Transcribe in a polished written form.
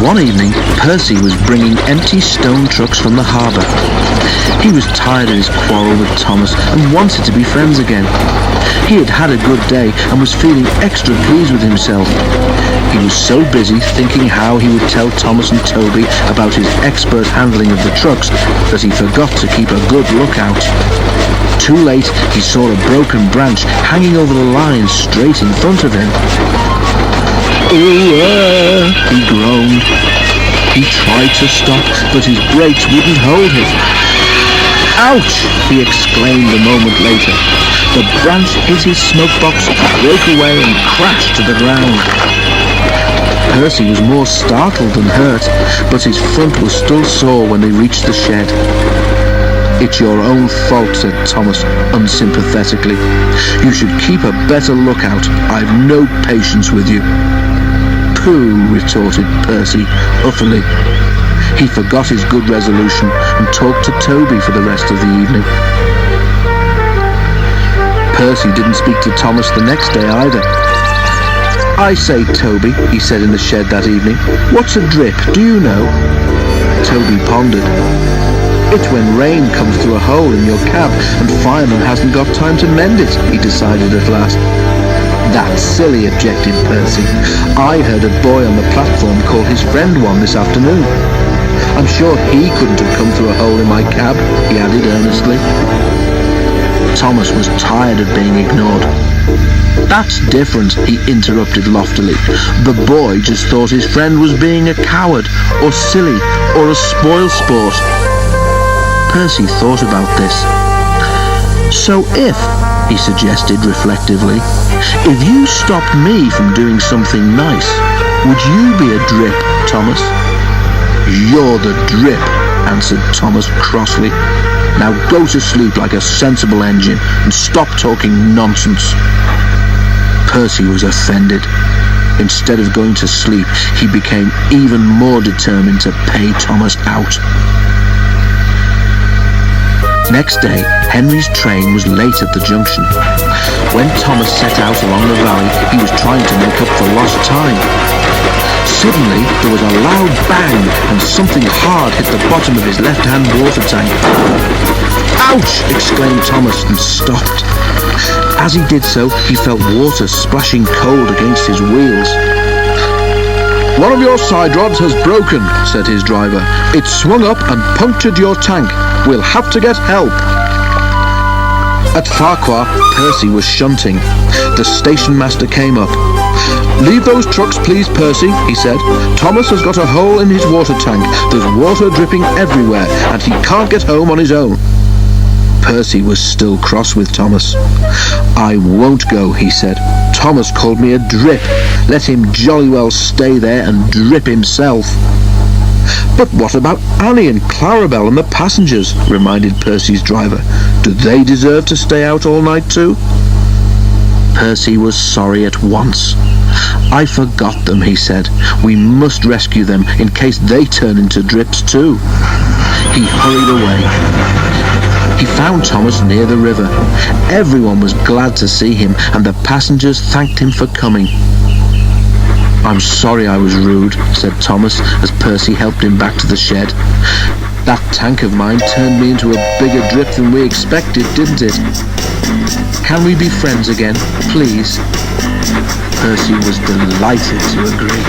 One evening, Percy was bringing empty stone trucks from the harbour. He was tired of his quarrel with Thomas and wanted to be friends again. He had had a good day and was feeling extra pleased with himself. He was so busy thinking how he would tell Thomas and Toby about his expert handling of the trucks that he forgot to keep a good lookout. Too late, he saw a broken branch hanging over the line straight in front of him. He groaned. He tried to stop, but his brakes wouldn't hold him. Ouch! He exclaimed a moment later. The branch hit his smoke box, broke away and crashed to the ground. Percy was more startled than hurt, but his front was still sore when they reached the shed. "It's your own fault," said Thomas unsympathetically. "You should keep a better lookout. I've no patience with you." "Pooh," retorted Percy utterly. He forgot his good resolution and talked to Toby for the rest of the evening. Percy didn't speak to Thomas the next day either. "I say, Toby," he said in the shed that evening, "what's a drip, do you know?" Toby pondered. "It's when rain comes through a hole in your cab and fireman hasn't got time to mend it," he decided at last. "That's silly," objected Percy. "I heard a boy on the platform call his friend one this afternoon. I'm sure he couldn't have come through a hole in my cab," he added earnestly. Thomas was tired of being ignored. "That's different," he interrupted loftily. "The boy just thought his friend was being a coward, or silly, or a spoilsport." Percy thought about this. "So if," he suggested reflectively, "if you stopped me from doing something nice, would you be a drip, Thomas?" "You're the drip," answered Thomas crossly. "Now go to sleep like a sensible engine and stop talking nonsense." Percy was offended. Instead of going to sleep, he became even more determined to pay Thomas out. Next day, Henry's train was late at the junction. When Thomas set out along the valley, he was trying to make up for lost time. Suddenly, there was a loud bang and something hard hit the bottom of his left-hand water tank. "Ouch!" exclaimed Thomas and stopped. As he did so, he felt water splashing cold against his wheels. "One of your side rods has broken," said his driver. "It's swung up and punctured your tank. We'll have to get help." At Farquhar, Percy was shunting. The station master came up. "Leave those trucks, please, Percy," he said. "Thomas has got a hole in his water tank. There's water dripping everywhere, and he can't get home on his own." Percy was still cross with Thomas. "I won't go," he said. "Thomas called me a drip. Let him jolly well stay there and drip himself." "But what about Annie and Clarabelle and the passengers?" reminded Percy's driver. "Do they deserve to stay out all night too?" Percy was sorry at once. "I forgot them," he said. "We must rescue them in case they turn into drips too." He hurried away. He found Thomas near the river. Everyone was glad to see him, and the passengers thanked him for coming. "I'm sorry I was rude," said Thomas as Percy helped him back to the shed. "That tank of mine turned me into a bigger drip than we expected, didn't it? Can we be friends again, please?" Percy was delighted to agree.